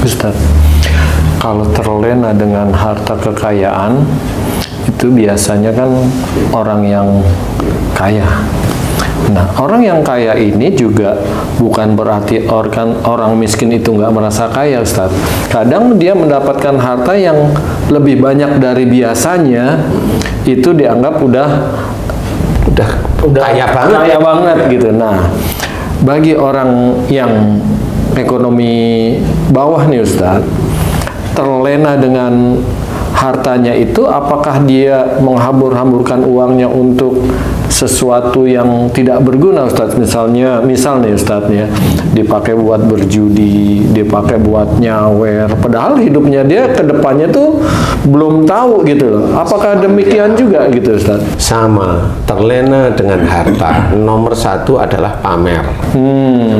Ustaz, kalau terlena dengan harta kekayaan itu biasanya kan orang yang kaya. Nah, orang yang kaya ini juga bukan berarti orang miskin itu nggak merasa kaya, Ustaz. Kadang dia mendapatkan harta yang lebih banyak dari biasanya, itu dianggap udah kaya banget gitu. Nah, bagi orang yang ekonomi bawah nih, Ustaz, terlena dengan hartanya itu, apakah dia menghambur-hamburkan uangnya untuk sesuatu yang tidak berguna, Ustaz? Misal nih Ustaz ya, dipakai buat berjudi, dipakai buat nyawer, padahal hidupnya dia ke depannya tuh belum tahu gitu loh. Apakah demikian juga gitu, Ustaz? Sama, terlena dengan harta. Nomor satu adalah pamer.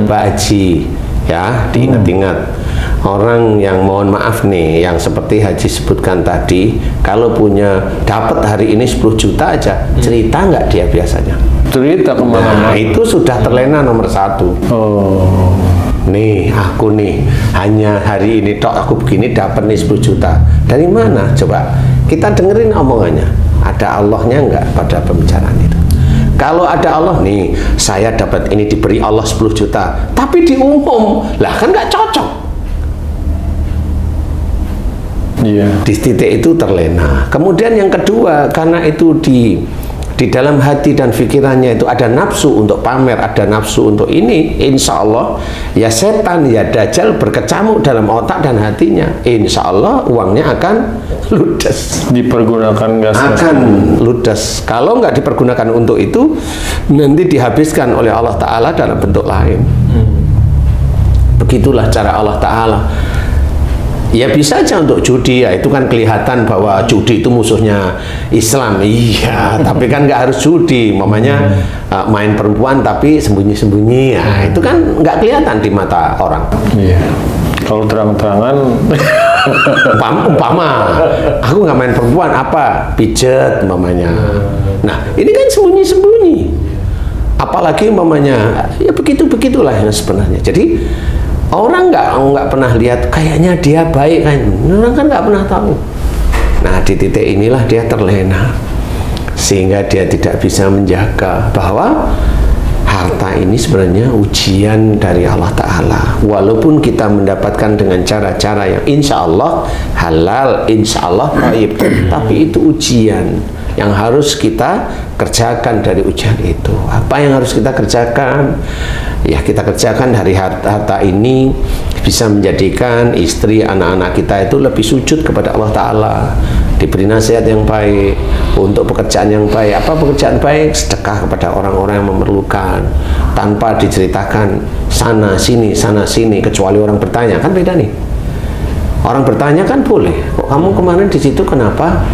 Mbak Haji, ya, diingat-ingat. Orang yang mohon maaf nih, yang seperti Haji sebutkan tadi, kalau punya dapat hari ini 10 juta aja, cerita nggak dia biasanya? Cerita kemana-mana. Nah, itu sudah terlena nomor satu. Oh. Nih, aku nih, hanya hari ini tok aku begini dapat nih 10 juta. Dari mana? Coba kita dengerin omongannya. Ada Allahnya nggak pada pembicaraan itu? Kalau ada Allah nih, saya dapat ini diberi Allah 10 juta, tapi diumum, lah kan nggak cocok. Di titik itu terlena. Kemudian yang kedua, karena itu di dalam hati dan pikirannya itu ada nafsu untuk pamer, ada nafsu untuk ini, insya Allah ya setan ya dajjal berkecamuk dalam otak dan hatinya. Insya Allah uangnya akan ludes, dipergunakan akan ludes. Kalau nggak dipergunakan untuk itu, nanti dihabiskan oleh Allah Ta'ala dalam bentuk lain. Begitulah cara Allah Ta'ala. Ya bisa aja untuk judi, ya itu kan kelihatan bahwa judi itu musuhnya Islam, iya, tapi kan nggak harus judi, mamanya main perempuan tapi sembunyi-sembunyi, ya itu kan nggak kelihatan di mata orang. Iya. Kalau terang-terangan, umpama aku nggak main perempuan, apa pijet mamanya. Nah ini kan sembunyi-sembunyi, apalagi mamanya ya begitulah yang sebenarnya. Jadi orang nggak pernah lihat, kayaknya dia baik kan, orang kan nggak pernah tahu. Nah di titik inilah dia terlena, sehingga dia tidak bisa menjaga bahwa harta ini sebenarnya ujian dari Allah Ta'ala. Walaupun kita mendapatkan dengan cara-cara yang insya Allah halal, insya Allah baik, tapi itu ujian yang harus kita kerjakan. Dari ujian itu, apa yang harus kita kerjakan? Ya kita kerjakan dari harta ini bisa menjadikan istri, anak-anak kita itu lebih sujud kepada Allah Ta'ala, diberi nasihat yang baik untuk pekerjaan yang baik. Apa pekerjaan baik? Sedekah kepada orang-orang yang memerlukan, tanpa diceritakan sana sini, kecuali orang bertanya. Kan beda nih, orang bertanya kan boleh, kok kamu kemarin di situ kenapa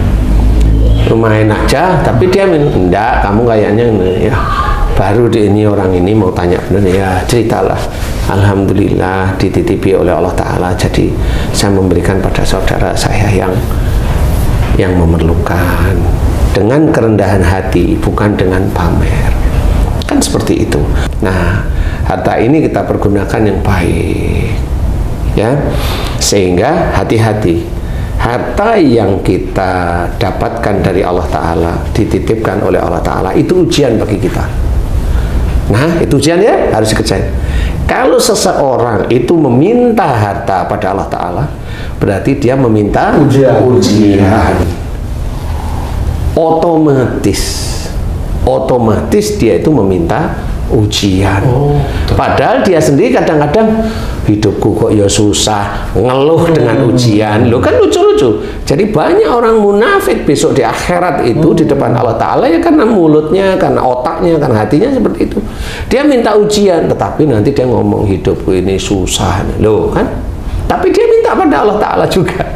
lumayan aja, tapi dia enggak, kamu kayaknya ya baru ini orang ini mau tanya benar, ya ceritalah. Alhamdulillah dititipi oleh Allah Ta'ala, jadi saya memberikan pada saudara saya yang memerlukan, dengan kerendahan hati, bukan dengan pamer. Kan seperti itu. Nah harta ini kita pergunakan yang baik, ya, sehingga hati-hati. Harta yang kita dapatkan dari Allah Ta'ala, dititipkan oleh Allah Ta'ala, itu ujian bagi kita. Nah itu ujian ya, harus dikerjain. Kalau seseorang itu meminta harta pada Allah Ta'ala, berarti dia meminta ujian. Otomatis dia itu meminta ujian. Padahal dia sendiri kadang-kadang, hidupku kok ya susah, ngeluh dengan ujian. Lo kan lucu-lucu. Jadi banyak orang munafik besok di akhirat itu di depan Allah Ta'ala, ya karena mulutnya, karena otaknya, karena hatinya seperti itu. Dia minta ujian, tetapi nanti dia ngomong hidupku ini susah. Loh kan? Tapi dia minta pada Allah Ta'ala juga.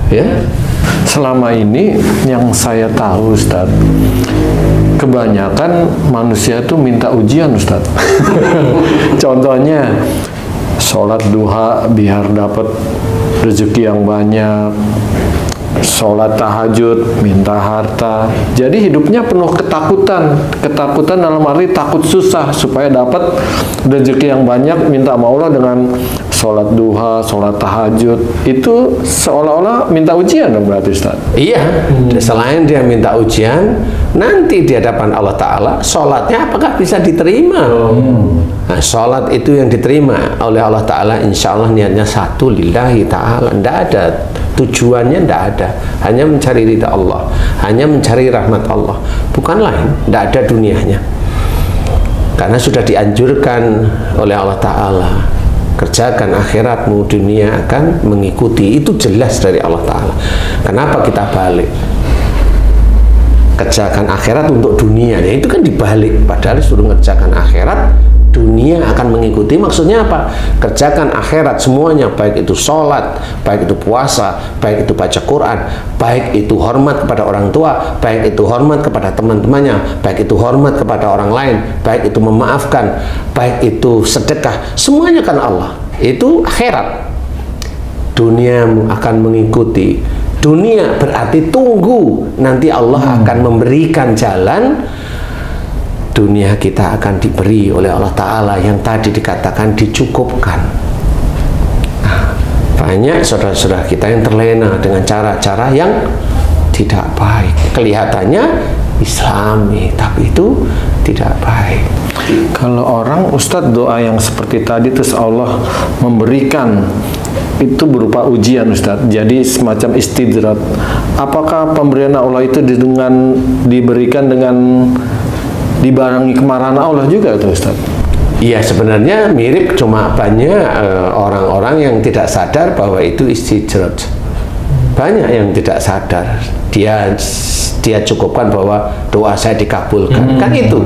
Ya. Selama ini yang saya tahu, Ustaz, kebanyakan manusia itu minta ujian, Ustaz. Contohnya sholat duha biar dapat rezeki yang banyak, sholat tahajud, minta harta. Jadi hidupnya penuh ketakutan. Ketakutan dalam arti takut susah supaya dapat rezeki yang banyak, minta sama Allah dengan sholat duha, sholat tahajud. Itu seolah-olah minta ujian dong berarti, Ustaz? Iya, selain dia minta ujian, nanti di hadapan Allah Ta'ala, sholatnya apakah bisa diterima? Nah, sholat itu yang diterima oleh Allah Ta'ala, insya Allah niatnya satu, lillahi ta'ala. Tidak ada, tujuannya tidak ada. Hanya mencari ridha Allah, hanya mencari rahmat Allah. Bukan lain, tidak ada dunianya. Karena sudah dianjurkan oleh Allah Ta'ala, kerjakan akhiratmu, dunia akan mengikuti. Itu jelas dari Allah Ta'ala. Kenapa kita balik? Kerjakan akhirat untuk dunia, ya itu kan dibalik. Padahal suruh ngerjakan akhirat, dunia akan mengikuti. Maksudnya apa? Kerjakan akhirat semuanya, baik itu sholat, baik itu puasa, baik itu baca Quran, baik itu hormat kepada orang tua, baik itu hormat kepada teman-temannya, baik itu hormat kepada orang lain, baik itu memaafkan, baik itu sedekah, semuanya kan Allah. Itu akhirat. Dunia akan mengikuti. Dunia berarti tunggu, nanti Allah akan memberikan jalan. Dunia kita akan diberi oleh Allah Ta'ala yang tadi dikatakan dicukupkan. Nah, banyak saudara-saudara kita yang terlena dengan cara-cara yang tidak baik. Kelihatannya Islami, tapi itu tidak baik. Kalau orang, Ustadz, doa yang seperti tadi terus Allah memberikan, itu berupa ujian, Ustadz. Jadi semacam istidrat. Apakah pemberian Allah itu diberikan dengan dibarengi kemarahan Allah juga itu, Ustadz? Iya, sebenarnya mirip, cuma banyak orang-orang yang tidak sadar bahwa itu istidrat. Banyak yang tidak sadar. Dia cukupkan bahwa doa saya dikabulkan. Kan itu.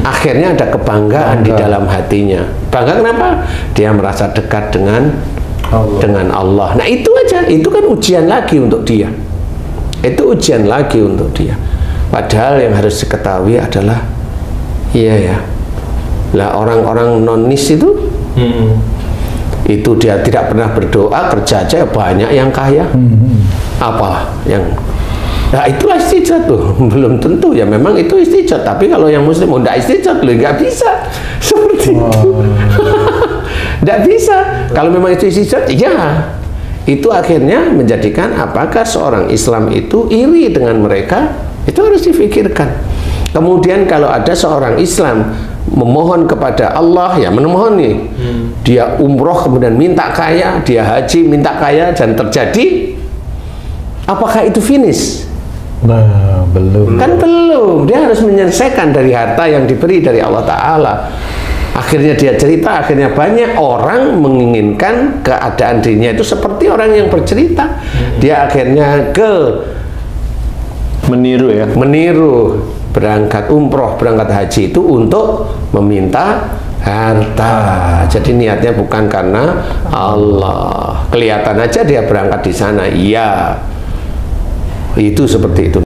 Akhirnya ada kebanggaan di dalam hatinya. Bangga kenapa? Dia merasa dekat dengan Allah. Nah, itu aja. Itu kan ujian lagi untuk dia. Itu ujian lagi untuk dia. Padahal yang harus diketahui adalah, iya ya, lah orang-orang nonis itu dia tidak pernah berdoa, kerja aja banyak yang kaya. Apa yang, nah itulah istijat tuh. Belum tentu ya, memang itu istijat. Tapi kalau yang muslim udah istijat loh, nggak bisa seperti itu. Nggak bisa. Kalau memang itu istijat, ya itu akhirnya menjadikan apakah seorang Islam itu iri dengan mereka, itu harus difikirkan. Kemudian kalau ada seorang Islam memohon kepada Allah, ya memohon nih, dia umroh kemudian minta kaya, dia haji minta kaya, dan terjadi, apakah itu finish? Nah, belum. Kan belum. Dia harus menyelesaikan dari harta yang diberi dari Allah Ta'ala. Akhirnya dia cerita, akhirnya banyak orang menginginkan keadaan dirinya itu seperti orang yang bercerita. Dia akhirnya Meniru ya? Meniru. Berangkat umroh, berangkat haji itu untuk meminta harta. Jadi niatnya bukan karena Allah. Kelihatan aja dia berangkat di sana, iya. Itu seperti itu.